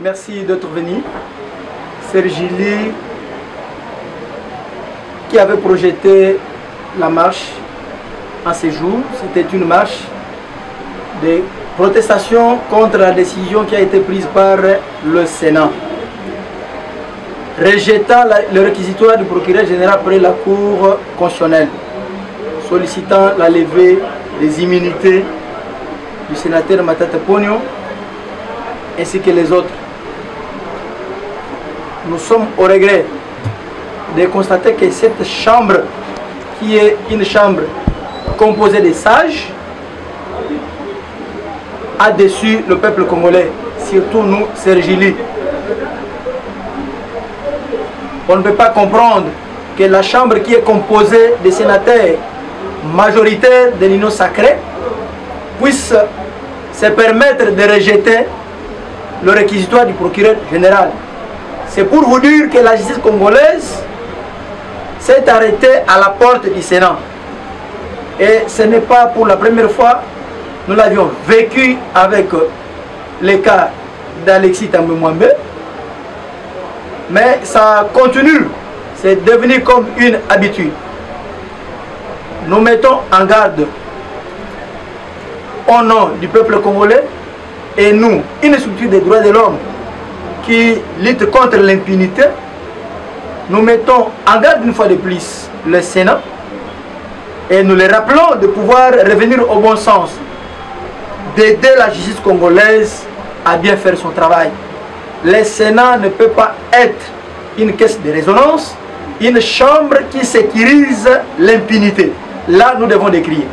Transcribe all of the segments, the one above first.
merci d'être venu. Sergili, qui avait projeté la marche en ces jours, c'était une marche de protestation contre la décision qui a été prise par le Sénat, rejetant le réquisitoire du procureur général près la Cour constitutionnelle, sollicitant la levée des immunités du sénateur Matata Ponyo ainsi que les autres. Nous sommes au regret de constater que cette chambre, qui est une chambre composée de sages, a déçu le peuple congolais, surtout nous, Sergili. On ne peut pas comprendre que la chambre qui est composée de sénateurs majoritaires de l'Union sacrée puisse se permettre de rejeter le réquisitoire du procureur général. C'est pour vous dire que la justice congolaise s'est arrêtée à la porte du Sénat. Et ce n'est pas pour la première fois, nous l'avions vécu avec le cas d'Alexis Tambwe Mwambe, mais ça continue, c'est devenu comme une habitude. Nous mettons en garde au nom du peuple congolais et nous, une structure des droits de l'homme qui lutte contre l'impunité, nous mettons en garde une fois de plus le Sénat et nous les rappelons de pouvoir revenir au bon sens, d'aider la justice congolaise à bien faire son travail. Le Sénat ne peut pas être une caisse de résonance, une chambre qui sécurise l'impunité. Là, nous devons décrire.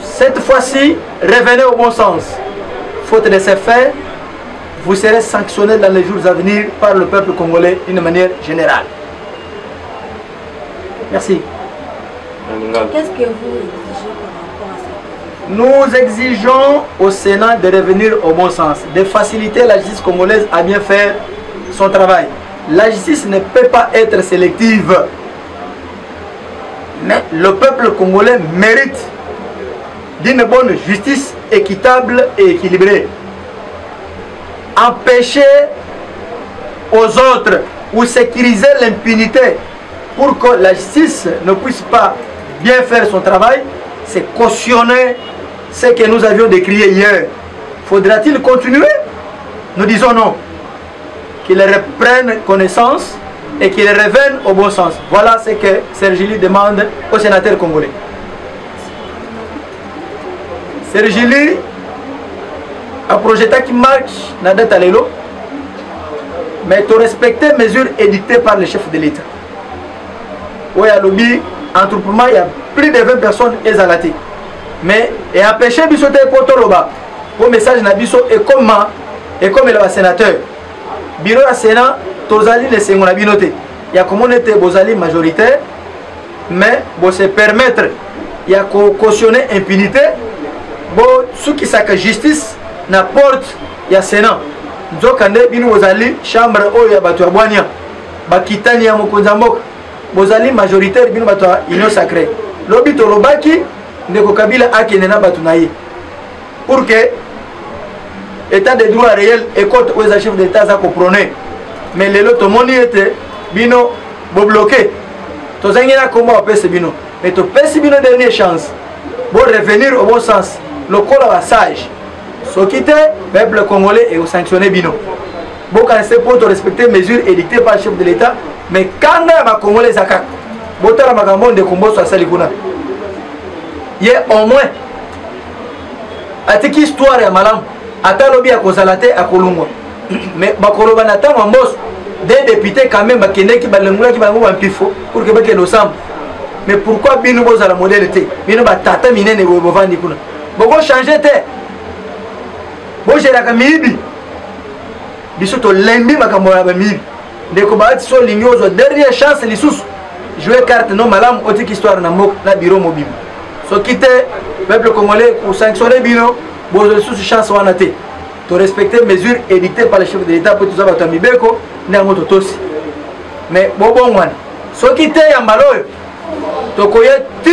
Cette fois-ci, revenez au bon sens. Faute de ces faits, vous serez sanctionnés dans les jours à venir par le peuple congolais d'une manière générale. Merci. Qu'est-ce que vous exigez par rapport à ça? Nous exigeons au Sénat de revenir au bon sens, de faciliter la justice congolaise à bien faire son travail. La justice ne peut pas être sélective. Mais le peuple congolais mérite d'une bonne justice équitable et équilibrée. Empêcher aux autres ou sécuriser l'impunité pour que la justice ne puisse pas bien faire son travail, c'est cautionner ce que nous avions décrié hier. Faudra-t-il continuer? Nous disons non. Qu'ils reprennent connaissance et qu'ils reviennent au bon sens. Voilà ce que Sergili demande aux sénateurs congolais. Sergili a projeté qui marche dans la date à l'élo, mais tu respectes les mesures édictées par le chef de l'État. Oui, à l'objet, entrepreneur, il y a plus de 20 personnes exalatées. Mais il y a empêché de sauter pour tout le bas. Pour message Nabiso et comme le sénateur. Bureau à Sénat, Tozali les Sengon a binoté. Il y a communauté Bozali majoritaire, mais pour se permettre, il y a cautionner impunité. Bon, ceux qui savent justice, n'importe, il y a Sénat. Nous avons bino Bozali, chambre où il y a Batouabouania, Bakitani à Mokonzambok, Bozali majoritaire, bino Batoua, union sacrée. L'obit au Lobaki, Ndeko Kabila a Kenena Batounaï. Pour que l'état de droit réel et contre aux chefs d'État ça comprenne. Mais les autres monde était bino bloqué. To zangina comment on peut se bino. Mais to pèse bino dernière chance. Pour revenir au bon sens. Le col à sage. Ce qui était peuple congolais et au sanctionner bino. Bon quand c'est pour te respecter mesures édictées par le chef de l'État. Mais quand ma congolais zakak. Botara magambo de combo sur salikuna. Il y a au moins atiki histoire ya malam. Ata lobi à Kozalate à Kolungwa. Mais Bakoloba Nata Mambos, des députés quand même, Bakene qui balangula qui balangou un pifo pour que Baké nous semble. Mais pourquoi Bino Bos à la modalité? Bino Batata Mine ne Bovandi Kuna. Boko changer te. Bo j'ai la Kamibi. Bisoto Lembi Makamora Bamibi. Deko Baati so Lignozo, dernière chance, les sous. Jouer carte non malam, otik histoire na mok, na bureau mobile. So quitte, peuple congolais, pour sanctionner Bino. Bon, sous chance on a été. Tu respecter les mesures édictées par le chef de l'État pour tout ça, tu as mis beko, n'est pas tout aussi. Mais bon, bon, ce qui était en malo, tu connais tout.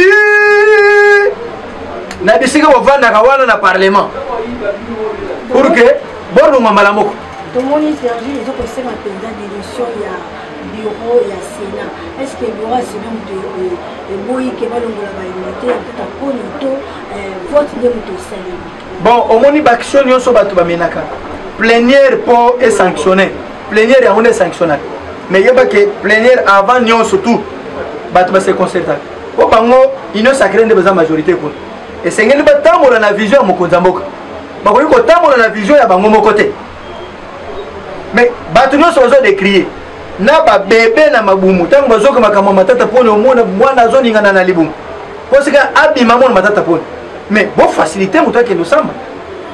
N'a pas si que vous vendez à Kawana dans le Parlement. Pour que bolonga malamoko tout le monde est sergé les autres c'est ma président d'élection il y a bureau il y a Sénat est-ce que le bureau c'est même de boy qui va longola ba unité peut-être pour nous vote de moto salé bon au moni baction nyonso batu bamenaka plénière pour est sanctionné plénière ya on est sanctionné mais yeba que plénière avant nyonso tout batu ba se concerta ko bango union sacrée de besoin majorité ko et sengeli batambola na vision ya mokonza mboka bakoki kotambola na vision ya bango moko te mais bato nyonso bazo décrier na babebe na mabumu ntango bazokoma matata mpona omona mwana azoningana na libumu mpo sika abima mona matata mpona mais bofacilité moto akende osamba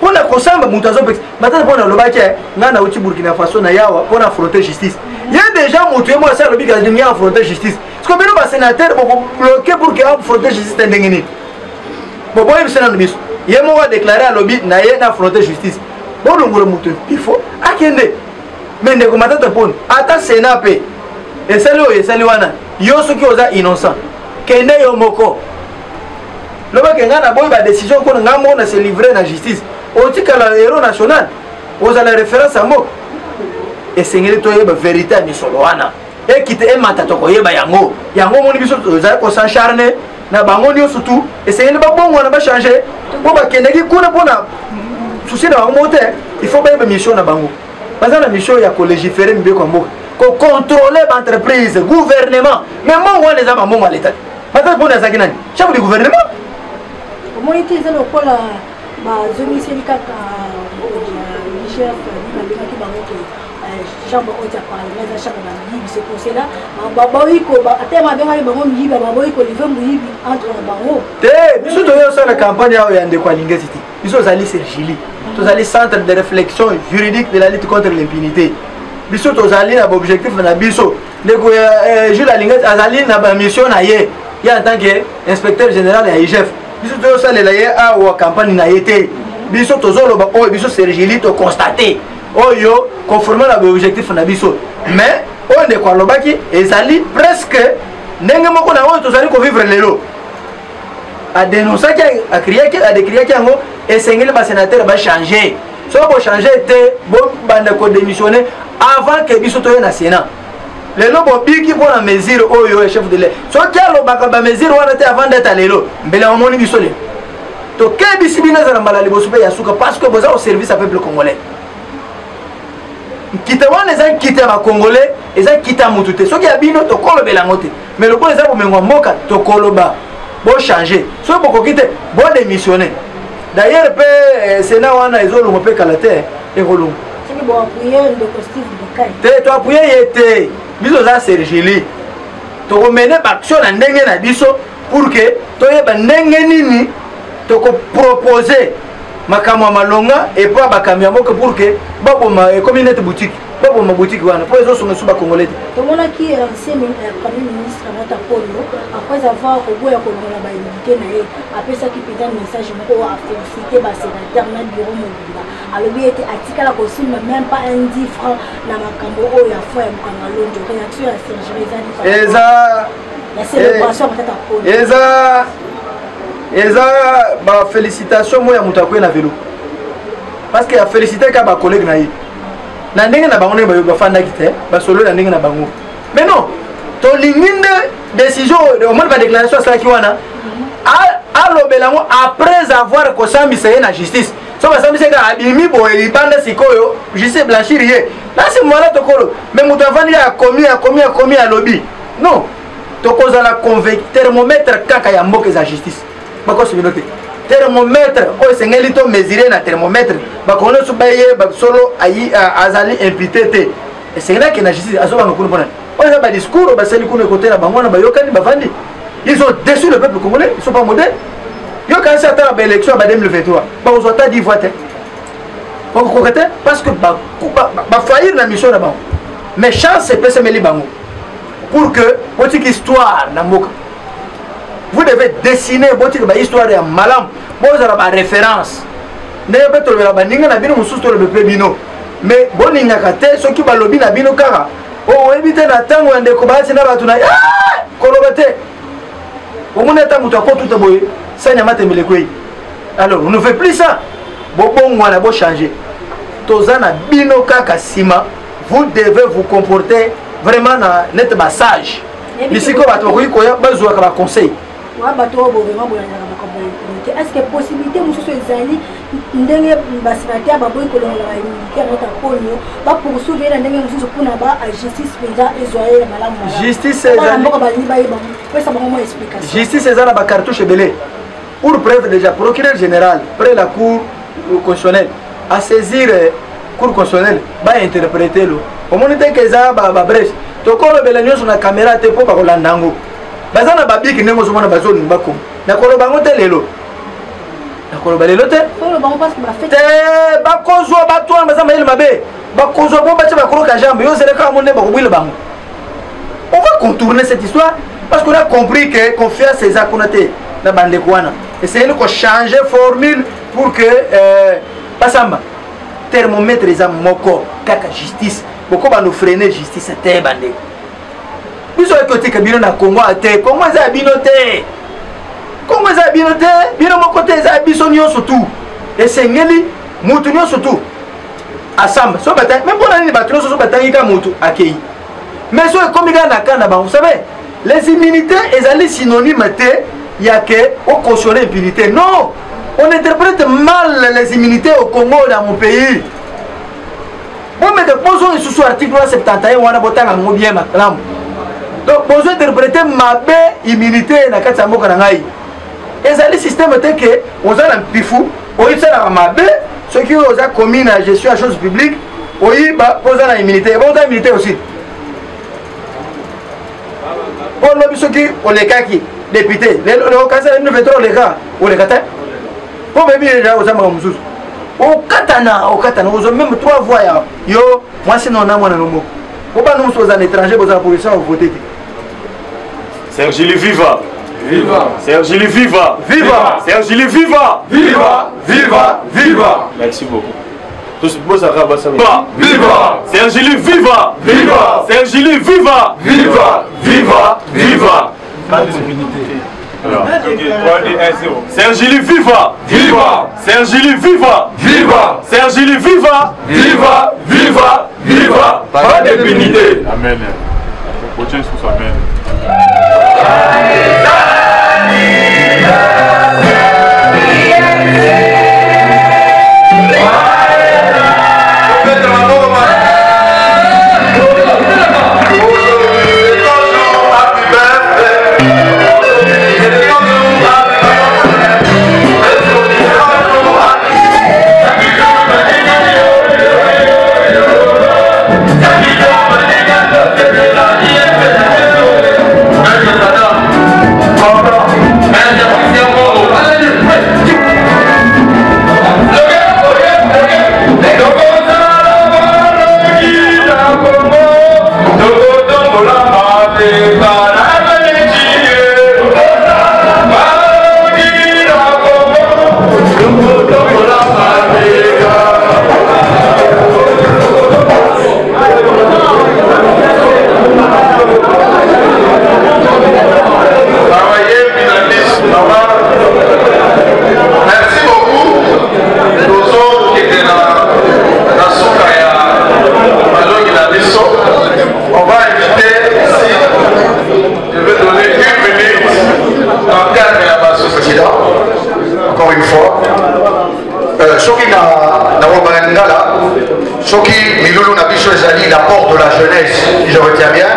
mpona kosamba moto azopekisa matata mpona alobaki ngai nauti burkina faso na yawa mpona affronter justice ye déjà moto ye mo asi alobi kalingi affronter justice ceke bino basénateur bokobloke pour ke affronter justice te ndenge nini boboyebisa nano biso ye moko adéclaré alobi na ye na affronter justice bolongola moto ifo akende mais ndeko matata mpona ata sena mpe esali oyo esali wana yo soki oza innocent kende yo moko lobaki ngai na boyi badécision mpona ngai moko na se livre na justice otikala héros national ozala référence ya moko esengeli toyeba vérité ya misolo wana ekite emata tokoyeba yango yango omoni biso ozali kosancharne na bango nyonso tu esengeli babongwana bachange mpo bakendeki kuna mpona susi na bango moko te il faut bayeba mission na bango baza na mission ya kolégiférer mibeko ya mboka kocontrôler baentreprise gouvernement mais mbongo wana eza bambongo ya leta batata mpona azalaki nani chef du gouvernement omoni te eza lokola bazomiseli kaka chef babengaki bango ke chambre oyo ya parlement eza chambre bayibi c'est pour cela baboyiko ate babengaki bango miyibi baboyi kolivre moyibi entre na bango te biso toyosala campagne ayo ya ndeko alingesi te biso ozali sergili tozali centre de réflexion juridique de la lutte contre l'impunité biso tozali na baobjectif na biso ndeko Jules Alingesi azali na bamission na ye ye en tant que inspecteur général ya IGF biso toyosalela ye awa campagne na ye te biso tozoloba oyo biso sergili toconstate oyo conformément na baobjectif na biso mais oyo ndeko alobaki ezali presque ndenge moko na oyo tozali kovivre lelo adénonçaki adécriaki yango esengeli basénateur bachange soki bochange te bobanda kodémissionne avant ke biso toye na sénat lelo bobiki mpona mesure oyo chef de l'État soki alobaka bamesure wana te avant data lelo mbele omoni biso lelo tokebisi bino ezala mbala liboso mpe ya suka parce que boza au service ya peuple congolais nkita wana eza nkita ya bacongolais eza nkita ya motu te soki ya bino tokolobela yango te mais lokola eza bomengo ya mboka tokoloba bochange soki bokoki te bodémissionne d'ailleurs mpe sénat wana ezolongo mpe kala te ekolongo te toapuye ye te biso oza sergili tokomene baaction na ndenge na biso pour ke toyeba ndenge nini tokopropose makambo ya malonga epo ya bakambi ya mboka pour ke baboma ekomi nete boutique baboma boutique wana mpo ezosonga su bacongolais te tomonaki ancien premier ministre Mata Polo après avoir koboya kolongola baunité na ye apesaki mpenza message moko afélicité basénateur na bureau mobimba alobi ete atikala kosimba même pas un 10 francs na makambo oyo ya foi ya mokanga lonjo réaction ya sergeri eza ya célébration Mata Polo eza bafélicitation mo ya moto akoye na velo parce que afélicité ka bacollègue na ye na ndenge na bango ndenge bafandaki te basolo na ndenge na bango mais non tolingi nde décision omoni badéclaration asalaki wana alobela yango après avoir kosambisa ye na justice so basambisi kaka abimi boye libanda sikoyo justice blanchir ye nasi mwala tokolo mais moto avandi akomi alobi non tokozala thermomètre kaka ya mboka eza justice bakosibino te thermomètre oyo esengeli to mesure na thermomètre bakongoli so bayeba solo azali imputé te esengelaki na justice azobanga kuna mpona oyo eza badiscours basali kuna ekote na bango wana bayokani bavandi ils ont déçu le peuple congolais ils sont pas modèles yokani si ata na baélection ya ba 2023 bakozwa ata 10 voix te bakokoka te parce que bafaillir na mission na bango mais chance epesemeli bango pour que botiki histoire na mboka vous devez dessiner botiki bahistoire ya malamu bozala baréférence ndenge mpe tolobela baninga na bino mosusu tolobe mpe bino mais boningaka te soki balobi na bino kaka oyebi te na ntango ya ndeko bayasi na bato na koloba te omoni ata moto akotuta boye sanyama tembele kwei alors on ne fait plus ça bobongwana bochange tozana bino kaka sima, vous devez vous comporter vraiment net sage. Ici ko bato ko koya bazwa ka conseil. Wa bato bo vraiment boyanga ba communauté. Est-ce que possibilité mususu ezali ndenge basénateur ba boy ko longa ba immunité na konyo ba poursuivre na ndenge mususu kuna ba justice peza ezoye malamu. Justice ezali ba ba liba ba pesa ba mo explication. Justice ezala ba cartouche belé. Pour preuve déjà procureur général près la cour constitutionnelle à saisir cour constitutionnelle ba interpréter lo. Au moment que ça ba bref to ko le belanyo sur la caméra te po ba ko landango. Bazana babiki nengo zomona bazoni bako. Na ko lo bango te lelo. Na ko lo balelo te. Ko lo bango parce que ba fait. Te ba ko zo ba to na bazama ile mabe. Ba ko zo bo ba ba ko ka jambe yo zele ka monde ba ko bwile bango. On va contourner cette histoire parce qu'on a compris que confiance c'est ça qu'on a té na bande kwana. Essayez de changer formule pour que pasamba thermomètre za moko kaka justice. Beaucoup va nous freiner justice te bande. Biso côté que bino na Congo ate Congo za bino te. Congo za bino te, bino moko te za biso nyonso tout. Et sengeli mutu nyonso tout. Asamba so bata même pour nani bato so bata ngika mutu akei. Mais so comme na kana ba vous savez, les immunités ezali synonyme te ya que au cautionner impunité. Non, on interprète mal les immunités au Congo dans mon pays. Bon mais de posons sous article 71 wana botanga ngo bien maklam. Donc, vous interprétez ma belle immunité dans le cas de et le système est que vous avez un pifou, vous avez ma belle, ceux qui ont commis la gestion de choses publiques, vous avez une immunité. Vous avez une immunité aussi. Pour ceux qui ont les cas qui, députés, les cas qui ne font les cas, ou les cas, pour même déjà aux amas musus. Au katana, vous avez même 3 voix. Yo, moi c'est non, moi non. Pourquoi nous sommes en étranger, vous avez position à voter? Sergili viva! Viva! Sergili viva! Viva! Sergili viva! Viva! Viva! Viva! Merci beaucoup. Tous beaux arabes, ça va. Viva! Sergili viva! Viva! Sergili viva! Viva! Viva! Viva! Pas d'impunité. Sergili viva! Viva! Sergili viva! Viva! Sergili viva! Viva! Viva! Viva! Pas d'impunité. Amen. Amen. L'apport de la jeunesse, si je retiens bien,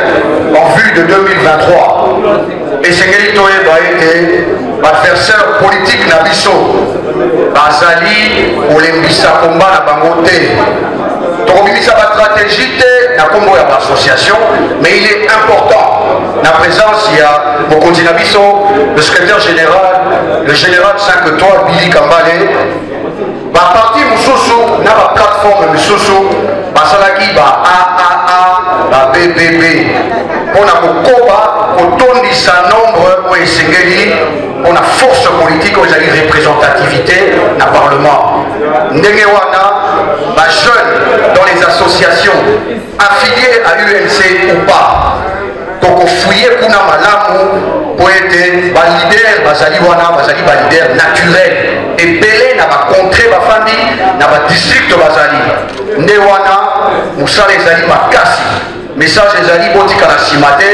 en vue de 2023. Et c'est qu'il été l'adversaire politique Nabiso, Bazali, Olembisa Komba na Bangote. Torobimisa la stratégie na Kombo ya l'association, mais il est important. La présence, il y a Mokondi Nabiso, le secrétaire général, le général 5 étoiles, Billy Kambale. Ba parti Moussoussou, na ba plateforme Moussoussou, basalaki ba AAA, ba BBB. Pour na kokoba, kotondisa nombre ou esengeli, pour na force politique, ou ezali représentativité na parlement. Ndenge wana, ba jeunes dans les associations affiliées à UNC ou pas, toko fouiller kuna malamu pour être ba leader, bazali wana, bazali ba leader naturel. ebele na bacontre bafandi na badistrict bazali nde wana mosala ezali makasi message ezali botikala nsima te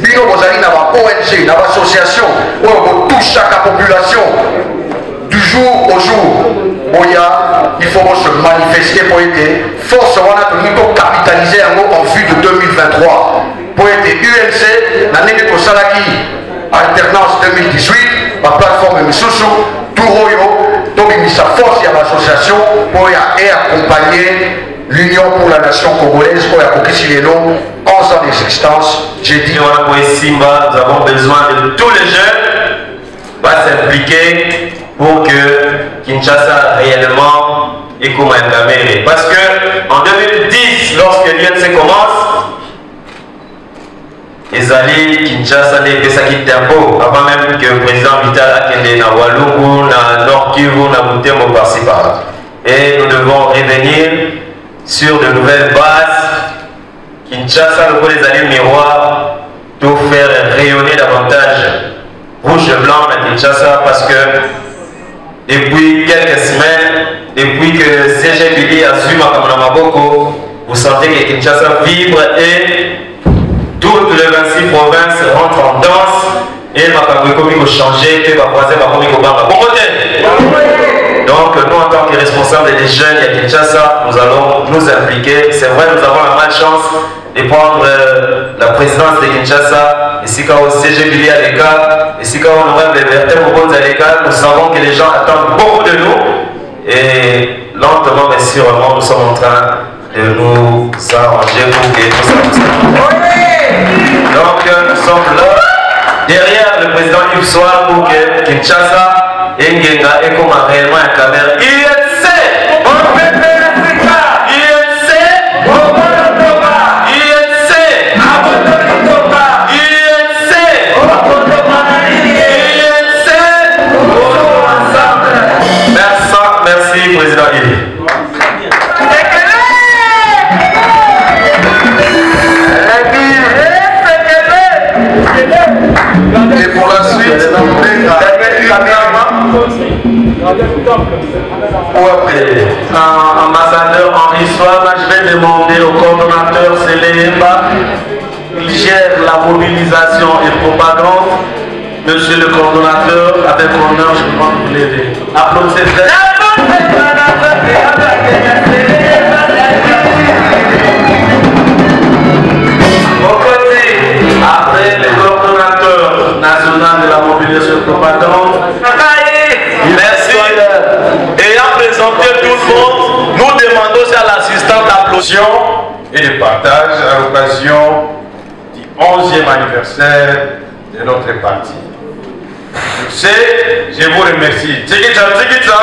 bino bozali na ba-ONG na ba-association oyo botushaka population du jour au jour boya il faut se manifester pour ete force wana tolingi tokapitalize yango en vue de 2023 pour ete UNC na ndenge tosalaki alternance 2018 baplateforme misusu tour oyo tobimisa force ya bassociation pour ya accompagner l'Union pour la nation congolaise oyo akokisi lelo 11 ans d'existence. J'ai dit nous avons besoin de tous les jeunes va s'impliquer pour que Kinshasa réellement est comme un Amérique. Parce que en 2010, lorsque l'UNC commence, les alliés Kinshasa n'est que ça qui tempo avant même que le président Vital Akende na Walungu, na Nord Kivu, na Butembo par-ci par-là. Et nous devons revenir sur de nouvelles bases. Kinshasa, le les alliés miroirs, tout faire rayonner davantage rouge et blanc à Kinshasa parce que depuis quelques semaines, depuis que CG Billy a su Makamaboko, vous sentez que Kinshasa vibre et toutes les 26 provinces rentrent en danse et Makamaboko va changer, et va croiser Makamaboko Banga. Bon côté. Donc nous en tant que responsables des jeunes à Kinshasa, nous allons nous impliquer. C'est vrai, nous avons la malchance de prendre la présidence de Kinshasa, ici quand au CG Billy à l'écart, ici quand on aurait Bertin Mobonza à l'écart, nous savons que les gens attendent beaucoup de nous et lentement mais sûrement nous sommes en train de nous arranger pour que tout ça nous arrange. Donc nous sommes là, derrière le président Yves Soir pour que Kinshasa et Ngenga est comme réellement un caméra. INC, merci président Ili. et pour la suite ambassadeur Henri Soir, je vais demander au coordonnateur Séléba, il gère la mobilisation et propagande. Monsieur le coordonnateur, avec honneur, je prends vous l'aider. Applaudissez très bien. Après le coordonnateur national de la mobilisation et propagande, merci. Ayant présenté tout le monde, nous demandons à l'assistant d'applaudissements et de partage à l'occasion du 11e anniversaire de notre parti. Je vous remercie. Tchikitsa, tchikitsa.